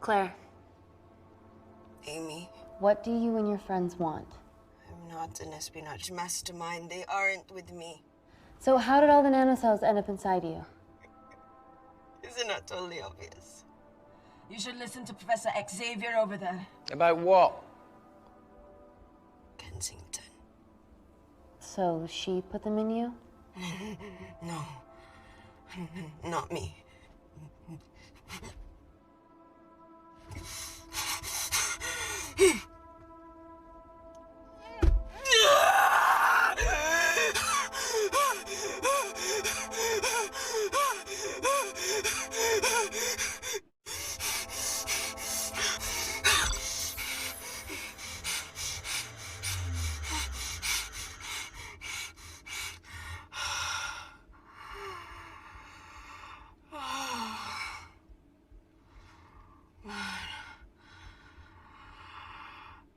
Claire. Amy. What do you and your friends want? I'm not an espionage mastermind. They aren't with me. So how did all the nanocells end up inside you? Is it not totally obvious? You should listen to Professor Xavier over there. About what? Kensington. So she put them in you? No. Not me.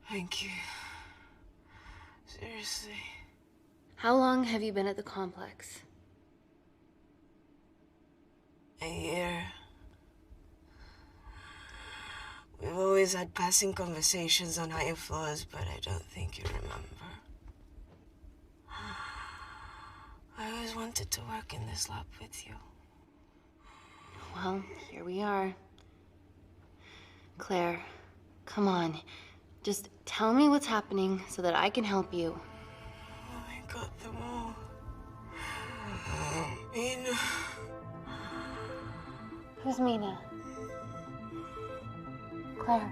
Thank you. Seriously. How long have you been at the complex? A year. We've always had passing conversations on higher floors, but I don't think you remember. I always wanted to work in this lab with you. Well, here we are. Claire, come on. Just tell me what's happening so that I can help you. I got them all. Mina. Who's Mina? Claire.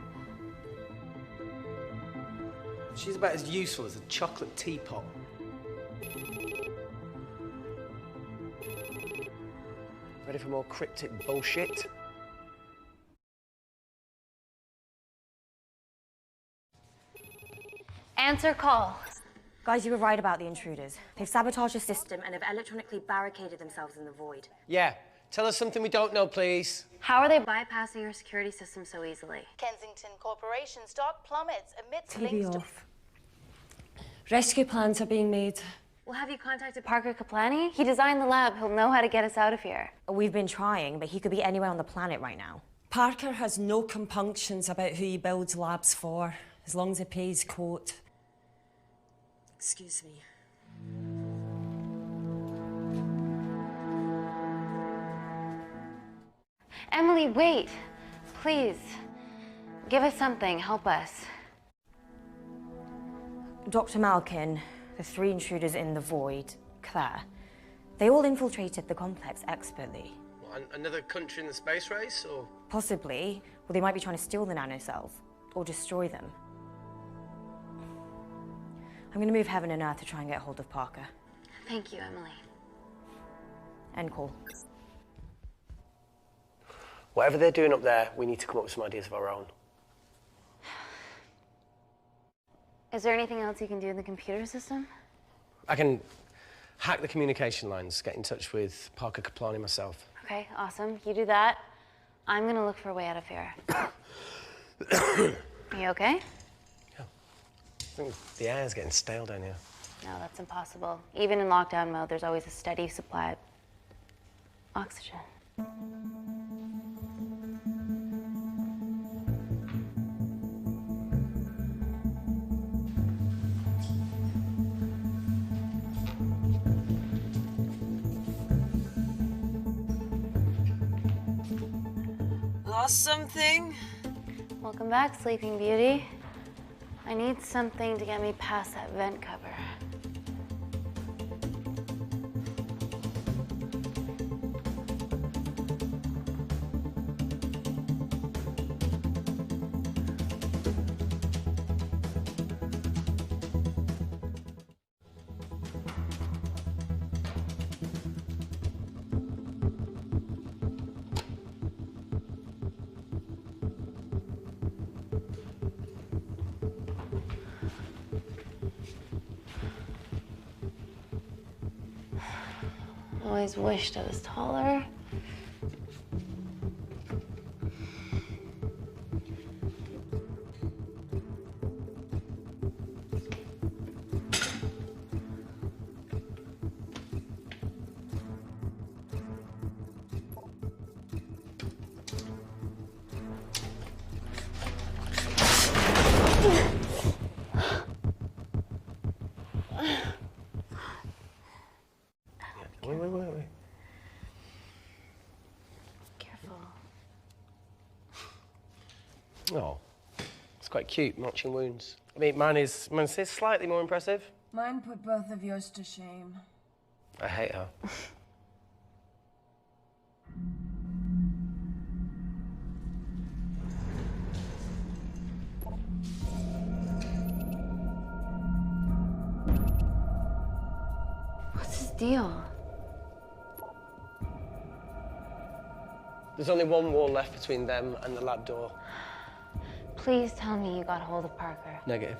She's about as useful as a chocolate teapot. Ready for more cryptic bullshit? Answer call. Guys, you were right about the intruders. They've sabotaged the system and have electronically barricaded themselves in the void. Yeah. Tell us something we don't know, please. How are they bypassing your security system so easily? Kensington Corporation stock plummets amidst TV links to... off. Rescue plans are being made. Well, have you contacted Parker Kaplani? He designed the lab. He'll know how to get us out of here. We've been trying, but he could be anywhere on the planet right now. Parker has no compunctions about who he builds labs for, as long as he pays court. Excuse me. Emily, wait. Please. Give us something. Help us. Dr. Malkin, the 3 intruders in the void, Claire, they all infiltrated the complex expertly. What, another country in the space race, or? Possibly. Well, they might be trying to steal the nanocells or destroy them. I'm going to move heaven and earth to try and get hold of Parker. Thank you, Emily. End call. Whatever they're doing up there, we need to come up with some ideas of our own. Is there anything else you can do in the computer system? I can hack the communication lines, get in touch with Parker Kaplani myself. Okay, awesome. You do that. I'm gonna look for a way out of here. You okay? I think the air's getting stale down here. No, that's impossible. Even in lockdown mode, there's always a steady supply of oxygen. Lost something? Welcome back, Sleeping Beauty. I need something to get me past that vent cover. Always wished I was taller. Oh, it's quite cute, matching wounds. I mean, mine's slightly more impressive. Mine put both of yours to shame. I hate her. What's his deal? There's only one wall left between them and the lab door. Please tell me you got hold of Parker. Negative.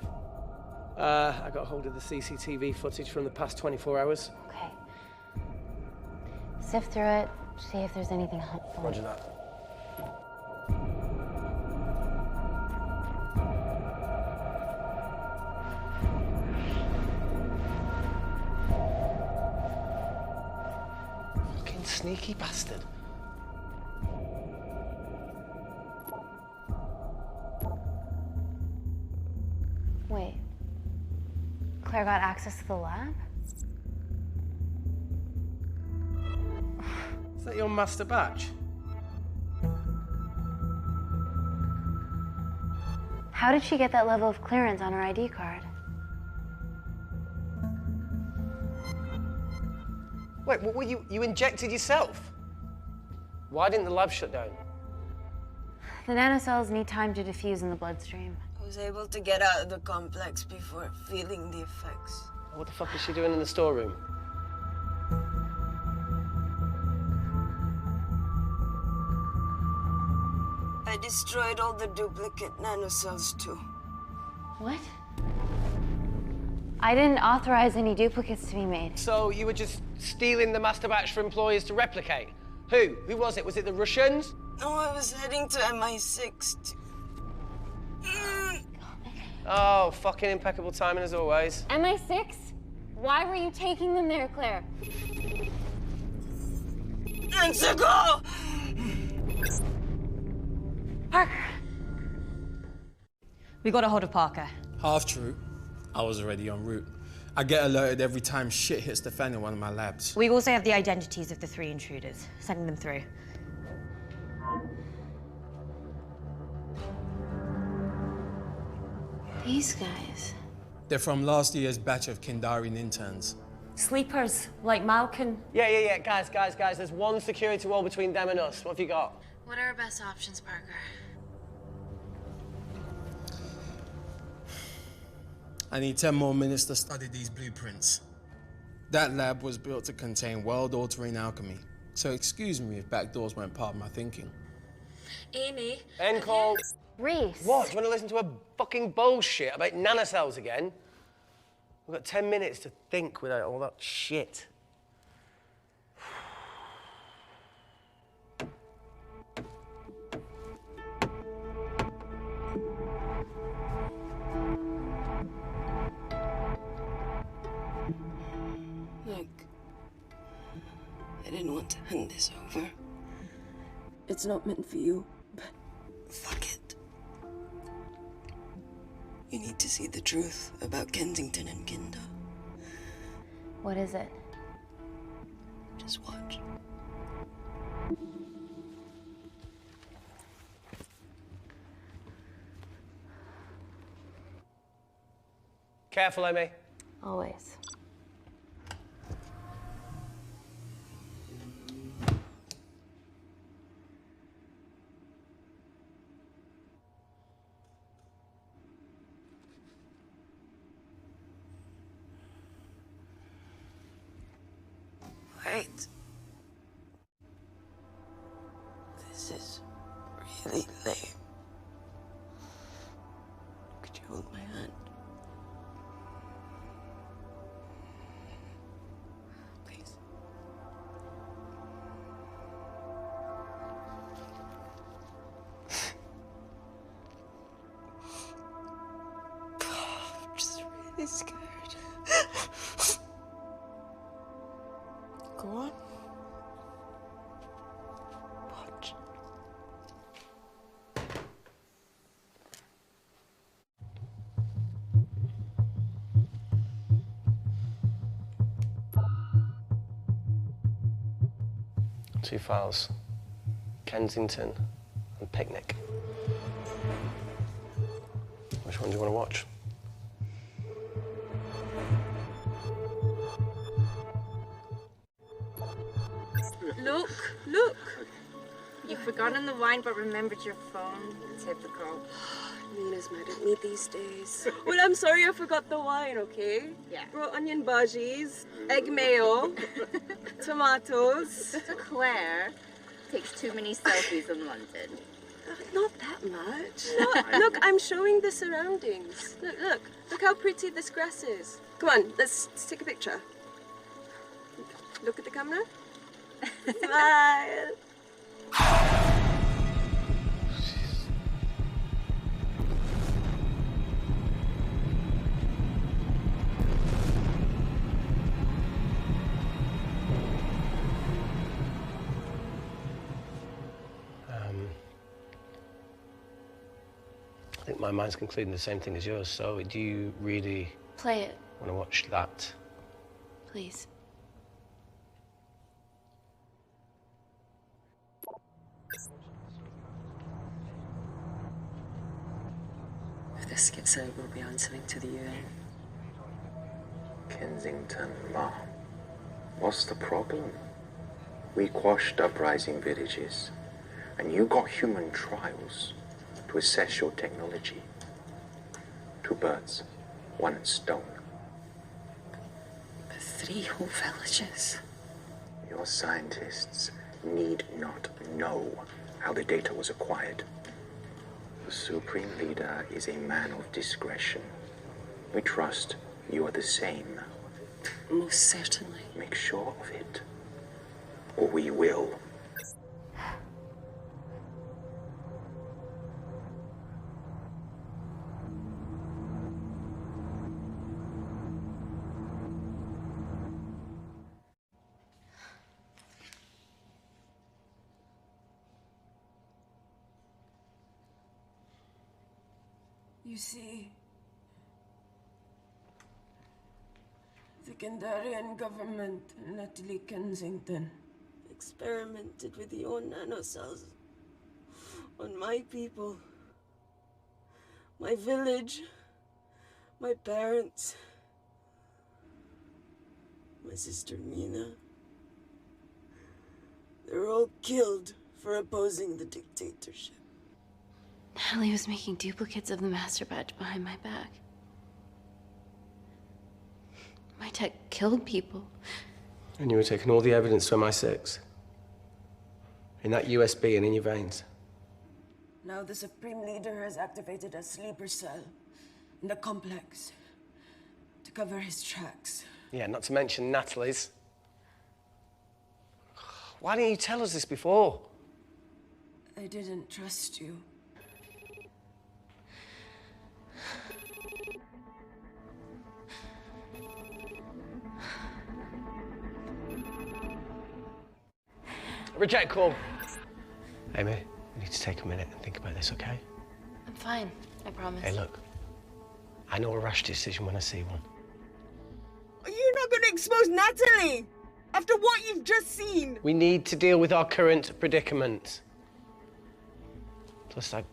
I got hold of the CCTV footage from the past 24 hours. Okay. Sift through it, see if there's anything helpful. Roger that. Fucking sneaky bastard. Wait. Claire got access to the lab? Is that your master batch? How did she get that level of clearance on her ID card? Wait, what were you injected yourself? Why didn't the lab shut down? The nanocells need time to diffuse in the bloodstream. I was able to get out of the complex before feeling the effects. What the fuck is she doing in the storeroom? I destroyed all the duplicate nanocells too. What? I didn't authorize any duplicates to be made. So you were just stealing the master batch for employers to replicate? Who? Who was it? Was it the Russians? No, I was heading to MI6 Oh, fucking impeccable timing as always. MI6? Why were you taking them there, Claire? months ago! Parker! We got a hold of Parker. Half true. I was already en route. I get alerted every time shit hits the fan in one of my labs. We also have the identities of the 3 intruders. Sending them through. These guys. They're from last year's batch of Kindarian interns. Sleepers, like Malkin. Yeah. Guys. There's one security wall between them and us. What have you got? What are our best options, Parker? I need 10 more minutes to study these blueprints. That lab was built to contain world-altering alchemy. So excuse me if backdoors weren't part of my thinking. Amy. End call. Reese. What? Do you want to listen to a fucking bullshit about nanocells again? We've got 10 minutes to think without all that shit. Look, I didn't want to hand this over. It's not meant for you, but fuck it. You need to see the truth about Kensington and Kinda. What is it? Just watch. Careful, Amy. Always. Wait. This is really lame. Could you hold my hand? Please. I'm just really scared. Go on. Watch. Two files. Kensington and Picnic. Which one do you want to watch? Look! You've forgotten the wine but remembered your phone. Typical. Mina's mad at me these days. Well, I'm sorry I forgot the wine, okay? Yeah. Raw onion bhajis, egg mayo, tomatoes. Claire takes too many selfies in London. Not that much. Look, I'm showing the surroundings. Look how pretty this grass is. Come on, let's take a picture. Look at the camera. Smile. I think my mind's concluding the same thing as yours, so do you really Play it, want to watch that? please. If this gets out, we'll be answering to the UN. Kensington, Ma. What's the problem? We quashed uprising villages, and you got human trials to assess your technology. 2 birds, 1 stone. But 3 whole villages. Your scientists need not know how the data was acquired. The Supreme Leader is a man of discretion. We trust you are the same. Most certainly. Make sure of it, or we will. You see, the Kandarian government and Natalie Kensington Experimented with your nanocells on my people, my village, my parents, my sister Mina. They're all killed for opposing the dictatorship. Natalie was making duplicates of the master badge behind my back. My tech killed people. And you were taking all the evidence to MI6? In that USB and in your veins? Now the Supreme Leader has activated a sleeper cell in the complex to cover his tracks. Yeah, not to mention Natalie's. Why didn't you tell us this before? I didn't trust you. Reject call. Amy, we need to take a minute and think about this, okay? I'm fine, I promise. Hey, look. I know a rash decision when I see one. Are you not going to expose Natalie after what you've just seen? We need to deal with our current predicament. Plus, I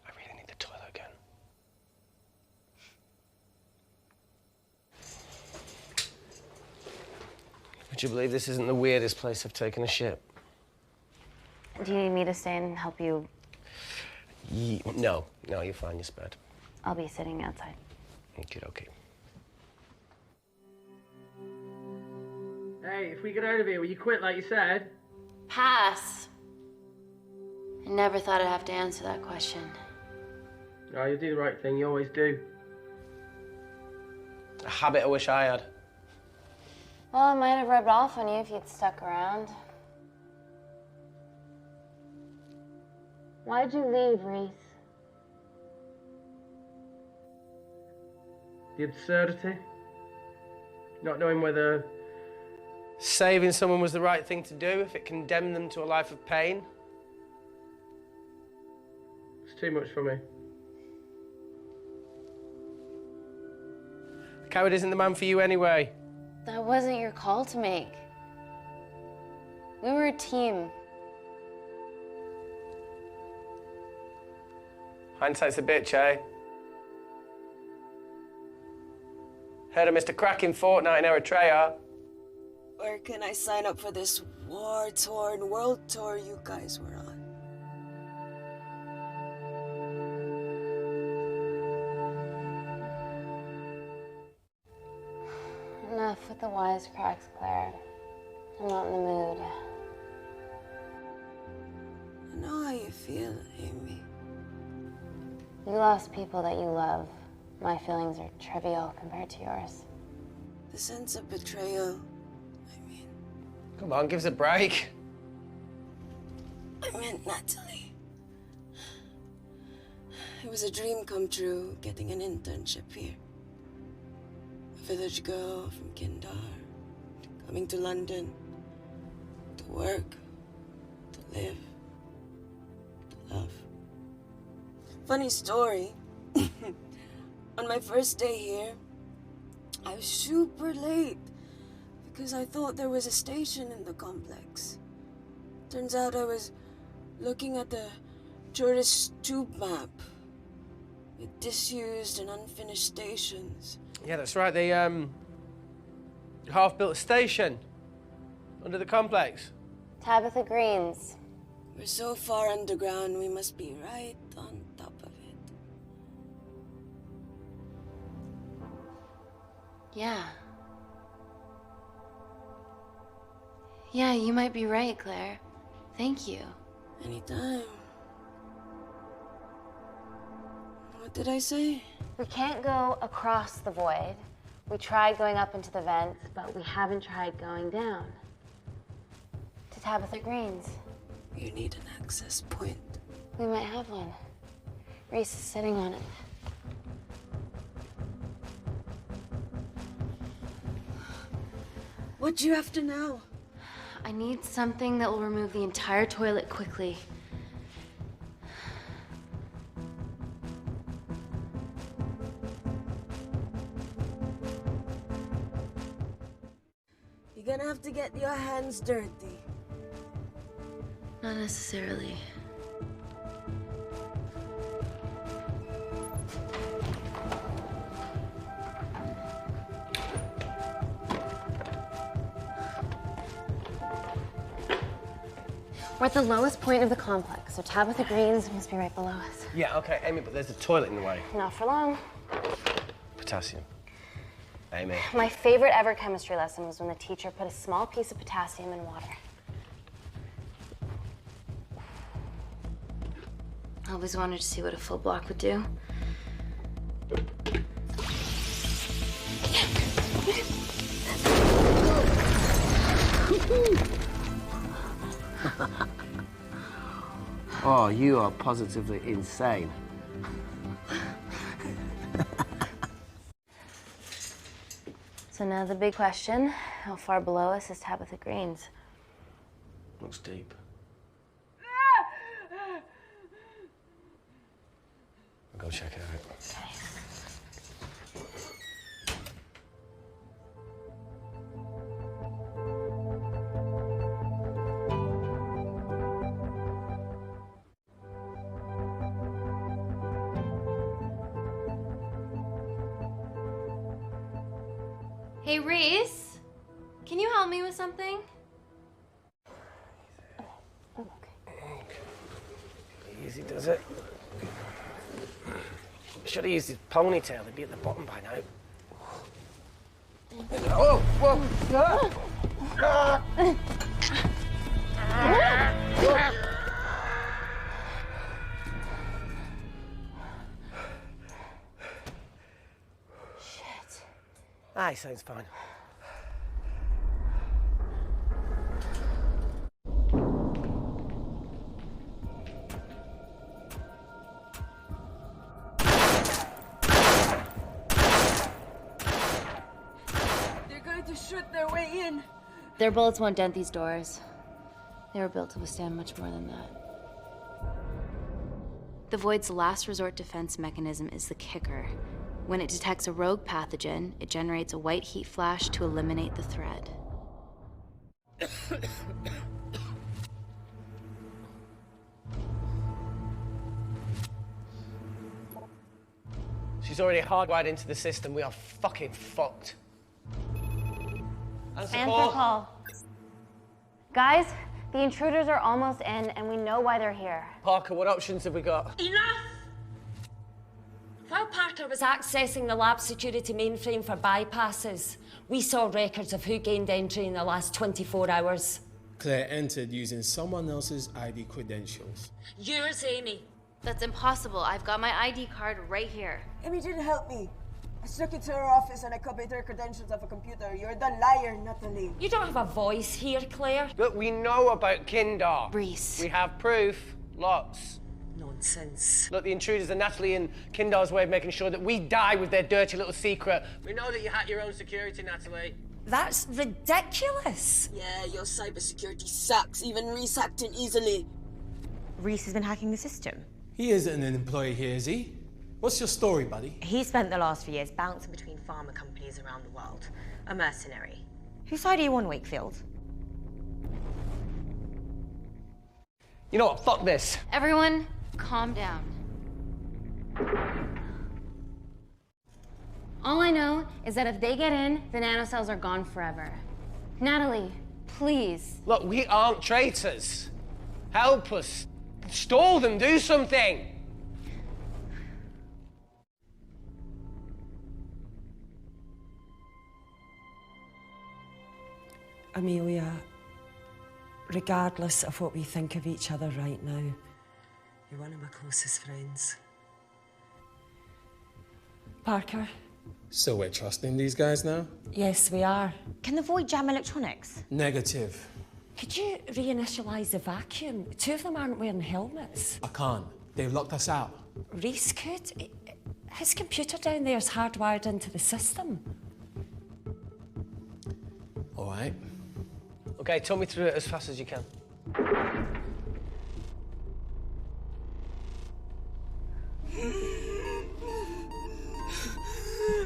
really need the toilet again. Would you believe this isn't the weirdest place I've taken a shit? Do you need me to stay and help you? No, you're fine, you're spared. I'll be sitting outside. Okay. Hey, if we get out of here, will you quit like you said? Pass. I never thought I'd have to answer that question. Oh, you do the right thing, you always do. A habit I wish I had. Well, it might have rubbed off on you if you'd stuck around. Why'd you leave, Reese? The absurdity. Not knowing whether Saving someone was the right thing to do if it condemned them to a life of pain. it's too much for me. A coward isn't the man for you anyway. That wasn't your call to make. We were a team. Hindsight's a bitch, eh? Heard of Mr. Cracking Fortnite in Eritrea? Where can I sign up for this war-torn world tour you guys were on? Enough with the wisecracks, Claire. I'm not in the mood. I know how you feel, Amy. You lost people that you love. My feelings are trivial compared to yours. The sense of betrayal, Come on, give us a break. I meant Natalie. It was a dream come true, getting an internship here. A village girl from Kindar, coming to London, to work, to live, to love. Funny story. On my first day here, I was super late because I thought there was a station in the complex. Turns out I was looking at the tourist tube map with disused and unfinished stations. Yeah, that's right. The half-built station under the complex. Tabitha Green's. We're so far underground, we must be right on top of it. Yeah. Yeah, you might be right, Claire. Thank you. Anytime. What did I say? We can't go across the void. We tried going up into the vents, but we haven't tried going down. To Tabitha Green's. You need an access point. We might have one. Reese is sitting on it. What do you have to know? I need something that will remove the entire toilet quickly. You're gonna have to get your hands dirty. Not necessarily. We're at the lowest point of the complex, so Tabitha Green's must be right below us. Yeah, okay, Amy, but there's a toilet in the way. Not for long. Potassium. Amy. My favorite ever chemistry lesson was when the teacher put a small piece of potassium in water. I always wanted to see what a full block would do. Oh, you are positively insane. So now the big question, how far below us is Tabitha Green's? Looks deep. I'll go check it out. Okay. Hey, Reese, can you help me with something? Easy does it. Should have used his ponytail. He'd be at the bottom by now. Oh, whoa! Ah! Ah! Shit. Aye, sounds fine. To shoot their way in. Their bullets won't dent these doors. They were built to withstand much more than that. The Void's last resort defense mechanism is the kicker. When it detects a rogue pathogen, it generates a white heat flash to eliminate the threat. is already hardwired into the system. We are fucking fucked. Answer call. Guys, the intruders are almost in, and we know why they're here. Parker, what options have we got? Enough! While Parker was accessing the lab security mainframe for bypasses, we saw records of who gained entry in the last 24 hours. Claire entered using someone else's ID credentials. Yours, Amy. That's impossible. I've got my ID card right here. Amy didn't help me. I stuck it to her office and I copied her credentials off a computer. You're the liar, Natalie. You don't have a voice here, Claire. Look, we know about Kindar. Reese. We have proof. Lots. Nonsense. Look, the intruders are Natalie and Kindar's way of making sure that we die with their dirty little secret. We know that you hack your own security, Natalie. That's ridiculous. Yeah, your cybersecurity sucks. Even Reese hacked it easily. Reese has been hacking the system. He isn't an employee here, is he? What's your story, buddy? He spent the last few years bouncing between pharma companies around the world. A mercenary. Whose side are you on, Wakefield? You know what? Fuck this. Everyone, calm down. All I know is that if they get in, the nanocells are gone forever. Natalie, please. Look, we aren't traitors. Help us. Stall them. Do something. Amelia, regardless of what we think of each other right now, you're one of my closest friends. Parker? So we're trusting these guys now? Yes, we are. Can the Void jam electronics? Negative. Could you reinitialize the vacuum? Two of them aren't wearing helmets. I can't. They've locked us out. Reese could. His computer down there is hardwired into the system. All right. Okay, talk me through it as fast as you can.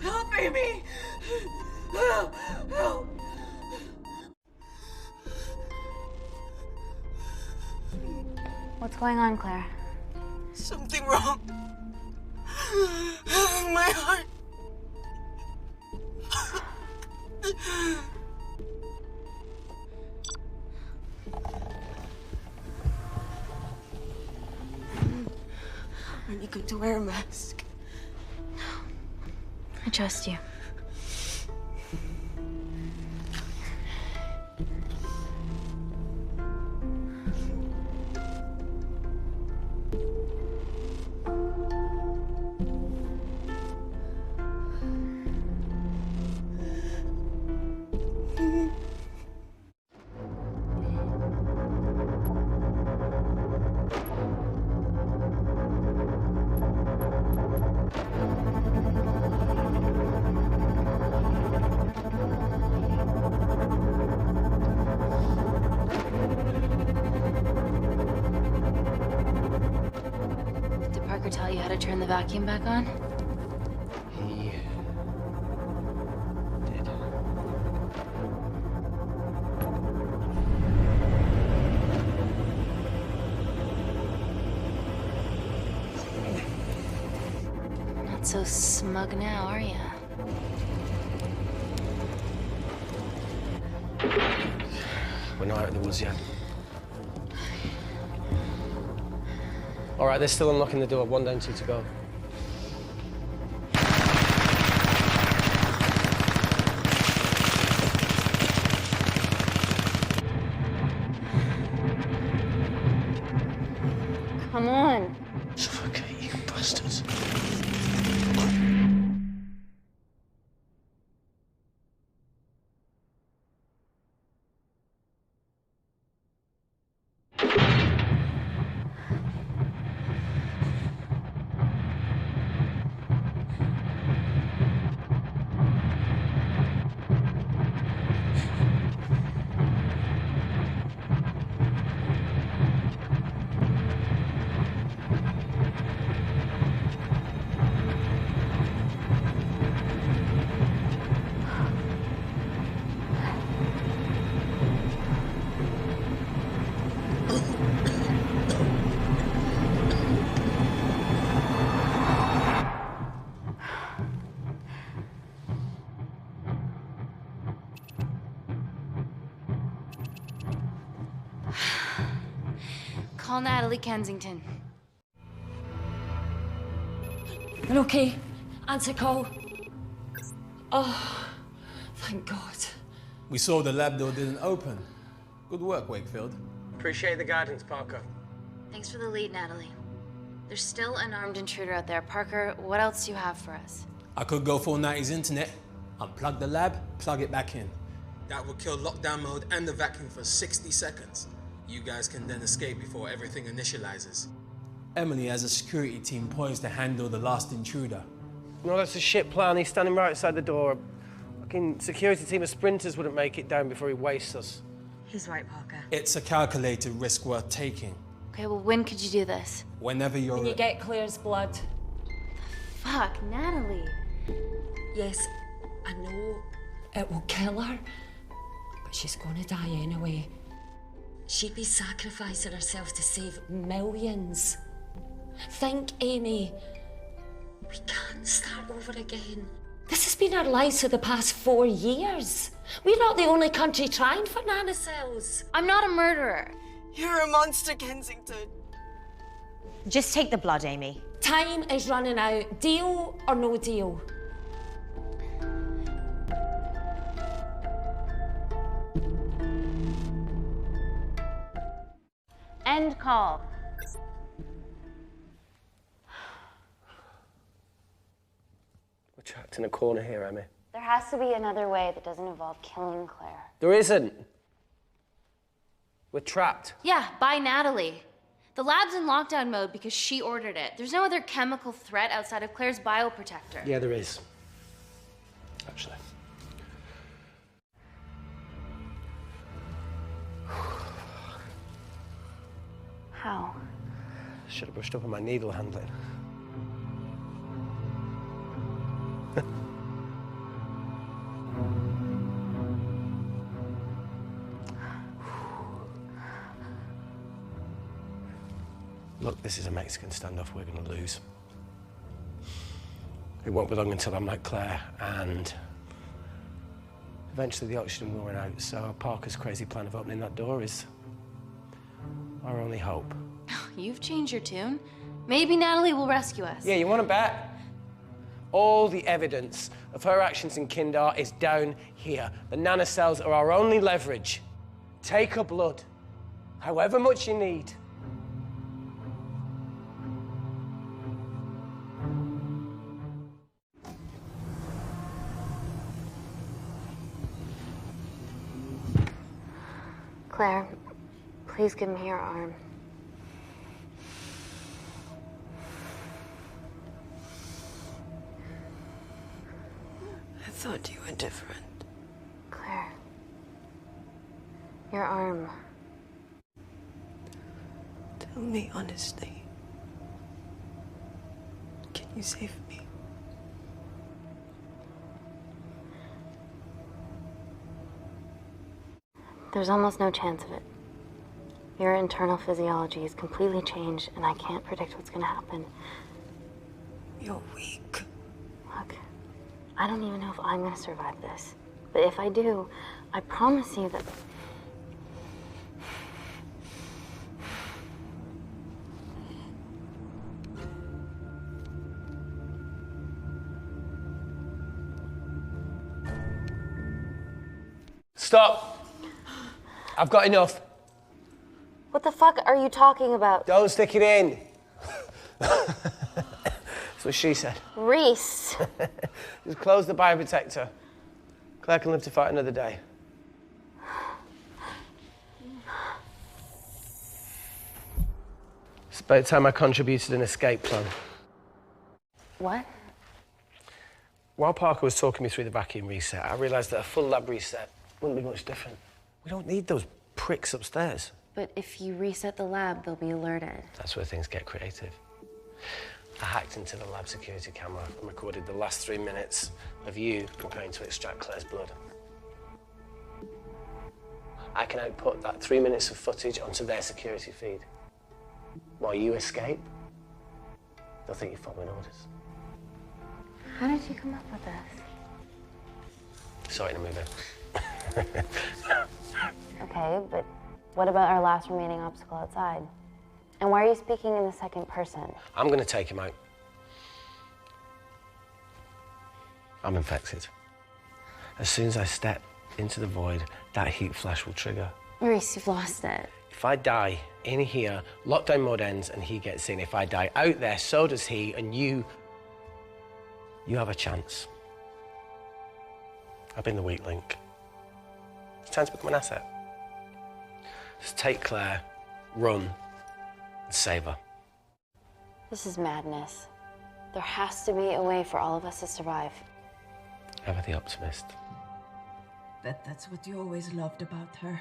Help, Amy! Help! Help! What's going on, Claire? Something wrong. My heart. Are you going to wear a mask? I trust you. Tell you how to turn the vacuum back on? He did. Not so smug now, are you? We're not out of the woods yet. All right, they're still unlocking the door. 1 down, 2 to go. Come on. Suffocate, you bastards. Call Natalie Kensington. You're okay? Answer call. Oh, thank God. We saw the lab door didn't open. Good work, Wakefield. Appreciate the guidance, Parker. Thanks for the lead, Natalie. There's still an armed intruder out there. Parker, what else do you have for us? I could go full 90s internet, unplug the lab, plug it back in. That would kill lockdown mode and the vacuum for 60 seconds. You guys can then escape before everything initializes. Emily has a security team poised to handle the last intruder. No, that's a shit plan. He's standing right outside the door. A fucking security team of sprinters wouldn't make it down before he wastes us. He's right, Parker. It's a calculated risk worth taking. Okay, well, when could you do this? Whenever you're When you get Claire's blood. Fuck, Natalie. Yes, I know it will kill her, but she's gonna die anyway. She'd be sacrificing herself to save millions. Think, Amy. We can't start over again. This has been our lives for the past 4 years. We're not the only country trying for nanocells. I'm not a murderer. You're a monster, Kensington. Just take the blood, Amy. Time is running out. Deal or no deal? End call. We're trapped in a corner here, Emmy. There has to be another way that doesn't involve killing Claire. There isn't. We're trapped. Yeah, by Natalie. The lab's in lockdown mode because she ordered it. There's no other chemical threat outside of Claire's bioprotector. Yeah, there is. Actually. How? Should have brushed up on my needle handling. Look, this is a Mexican standoff we're going to lose. It won't be long until I'm like Claire, and eventually the oxygen will run out, so Parker's crazy plan of opening that door is our only hope. You've changed your tune. Maybe Natalie will rescue us. Yeah, you want to bet? All the evidence of her actions in Kindar is down here. The nanocells are our only leverage. Take her blood, however much you need. Claire, please give me your arm. I thought you were different. Claire. Your arm. Tell me honestly. Can you save me? There's almost no chance of it. Your internal physiology is completely changed, and I can't predict what's gonna happen. You're weak. Look, I don't even know if I'm gonna survive this. But if I do, I promise you that... Stop! I've got enough. What the fuck are you talking about? Don't stick it in. That's what she said. Reese. Just close the bioprotector. Claire can live to fight another day. It's about time I contributed an escape plan. What? While Parker was talking me through the vacuum reset, I realised that a full lab reset wouldn't be much different. We don't need those pricks upstairs. But if you reset the lab, they'll be alerted. That's where things get creative. I hacked into the lab security camera and recorded the last 3 minutes of you preparing to extract Claire's blood. I can output that 3 minutes of footage onto their security feed. While you escape, they'll think you're following orders. How did you come up with this? Saw it in a movie. Okay, but what about our last remaining obstacle outside? And why are you speaking in the second person? I'm gonna take him out. I'm infected. As soon as I step into the void, that heat flash will trigger. Maurice, you've lost it. If I die in here, lockdown mode ends and he gets in. If I die out there, so does he, and you have a chance. I've been the weak link. It's time to become an asset. Just take Claire, run, and save her. This is madness. There has to be a way for all of us to survive. Ever the optimist. Bet that's what you always loved about her.